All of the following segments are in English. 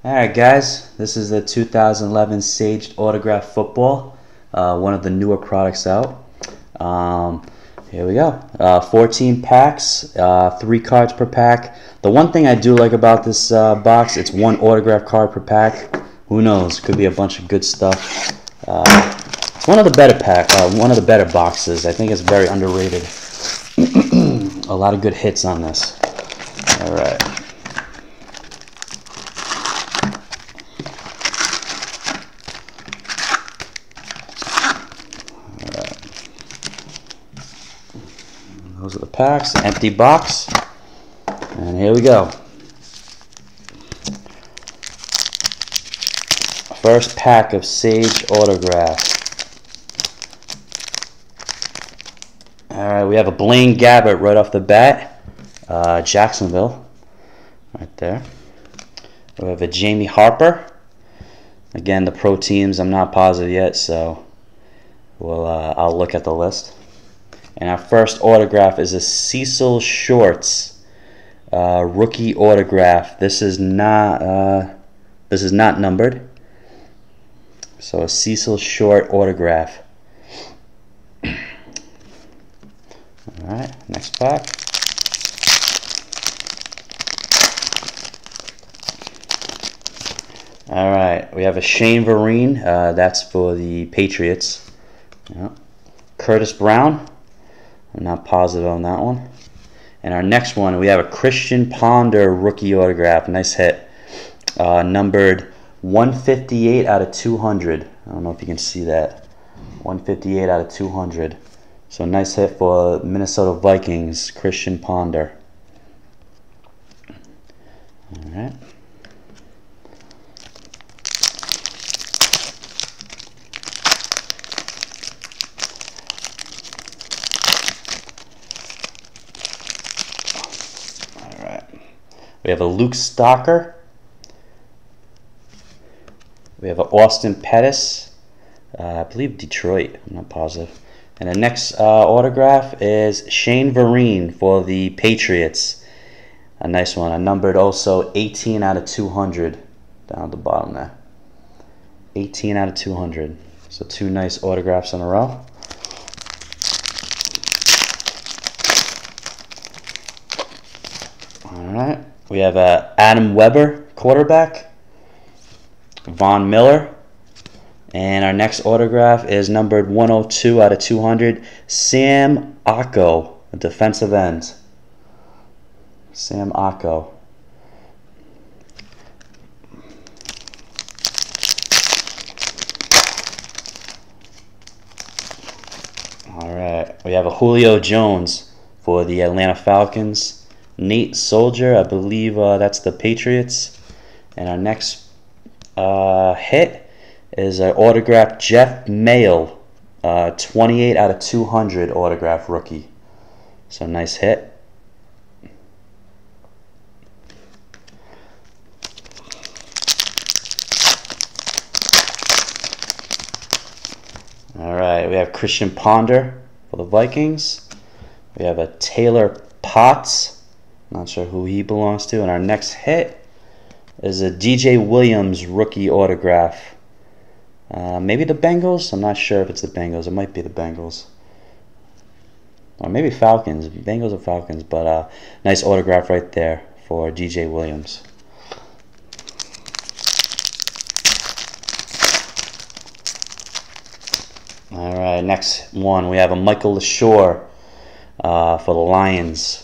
Alright guys, this is the 2011 Sage Autograph Football, one of the newer products out. Here we go, 14 packs, 3 cards per pack. The one thing I do like about this box, it's 1 autograph card per pack. Who knows, could be a bunch of good stuff. It's one of the better boxes. I think it's very underrated. A lot of good hits on this. Alright. Those are the packs, empty box, and here we go. First pack of Sage Autograph. Alright, we have a Blaine Gabbert right off the bat, Jacksonville, right there. We have a Jamie Harper. Again, the pro teams, I'm not positive yet, so I'll look at the list. And our first autograph is a Cecil Shorts rookie autograph. This is not numbered. So a Cecil Short autograph. All right, next pack. All right, we have a Shane Vereen. That's for the Patriots. Yeah. Curtis Brown. I'm not positive on that one. And our next one, we have a Christian Ponder rookie autograph. Nice hit. Numbered 158 out of 200. I don't know if you can see that. 158 out of 200. So nice hit for Minnesota Vikings, Christian Ponder. All right. We have a Luke Stocker. We have an Austin Pettis. I believe Detroit. I'm not positive. And the next autograph is Shane Vereen for the Patriots. A nice one. A numbered also 18 out of 200 down at the bottom there. 18 out of 200. So 2 nice autographs in a row. All right. We have Adam Weber, quarterback, Von Miller, and our next autograph is numbered 102 out of 200, Sam Acko, a defensive end. Sam Acko. All right, we have a Julio Jones for the Atlanta Falcons. Nate Soldier, I believe that's the Patriots. And our next hit is an autographed Jeff Mayo, 28 out of 200 autograph rookie. So nice hit. All right, we have Christian Ponder for the Vikings. We have a Taylor Potts. Not sure who he belongs to. And our next hit is a DJ Williams rookie autograph. Maybe the Bengals? I'm not sure if it's the Bengals. It might be the Bengals. Or maybe Falcons. Bengals or Falcons. But nice autograph right there for DJ Williams. All right, next one. We have a Michael LaShore for the Lions.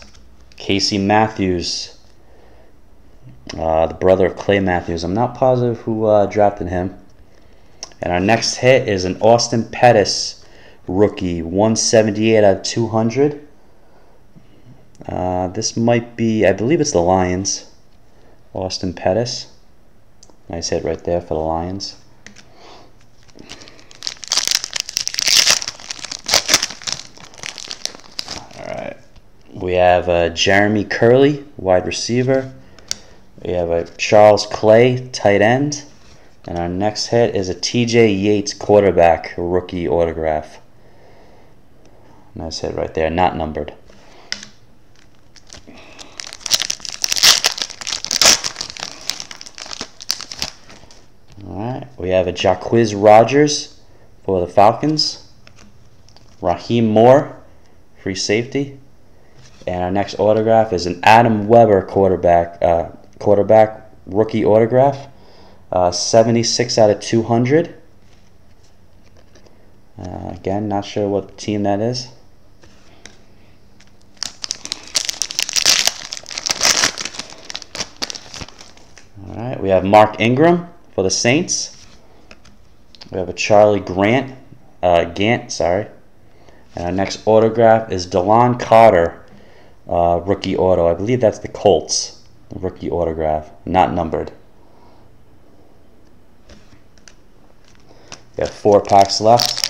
Casey Matthews, the brother of Clay Matthews. I'm not positive who drafted him. And our next hit is an Austin Pettis rookie, 178 out of 200. This might be, I believe it's the Lions. Austin Pettis. Nice hit right there for the Lions. We have Jeremy Curley, wide receiver. We have a Charles Clay, tight end. And our next hit is a TJ Yates, quarterback, rookie autograph. Nice hit right there, not numbered. We have a Jacquizz Rodgers for the Falcons. Raheem Moore, free safety. And our next autograph is an Adam Weber quarterback rookie autograph. 76 out of 200. Again, not sure what team that is. Alright, we have Mark Ingram for the Saints. We have a Charlie Gant, sorry. And our next autograph is DeLon Carter, rookie auto. I believe that's the Colts, rookie autograph, not numbered. We have 4 packs left.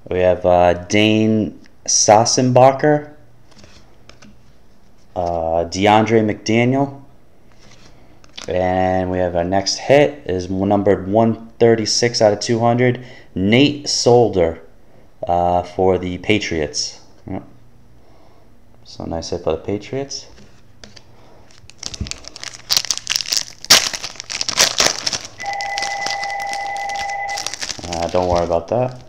We have Dane Sassenbacher, DeAndre McDaniel, and we have our next hit is numbered 136 out of 200, Nate Solder for the Patriots. Yep. So nice hit for the Patriots. Don't worry about that.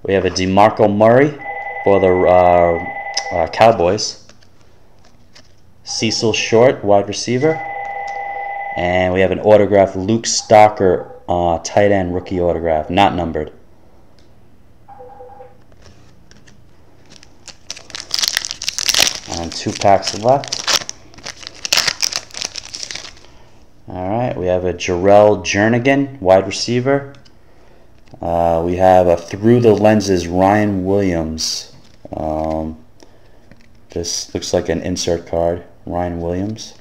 We have a DeMarco Murray for the Cowboys. Cecil Short, wide receiver. And we have an autograph, Luke Stalker, tight end rookie autograph, not numbered. And 2 packs left. Alright, we have a Jarrell Jernigan, wide receiver. We have a Through the Lenses Ryan Williams. This looks like an insert card, Ryan Williams.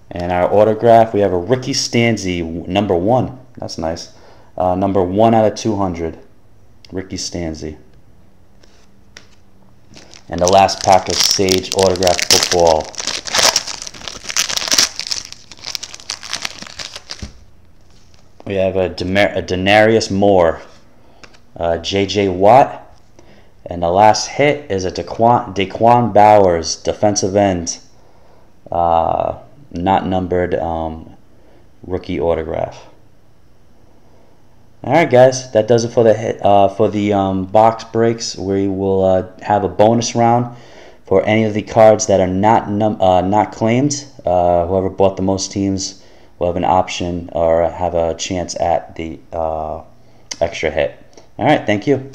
And our autograph, we have a Ricky Stanzi, number 1. That's nice. Number 1 out of 200, Ricky Stanzi. And the last pack is Sage Autograph Football. We have a Denarius Moore, J.J. Watt, and the last hit is a Daquan Bowers, defensive end, not numbered, rookie autograph. All right, guys, that does it for the box breaks. We will have a bonus round for any of the cards that are not claimed. Whoever bought the most teams will have an option or have a chance at the extra hit. All right, thank you.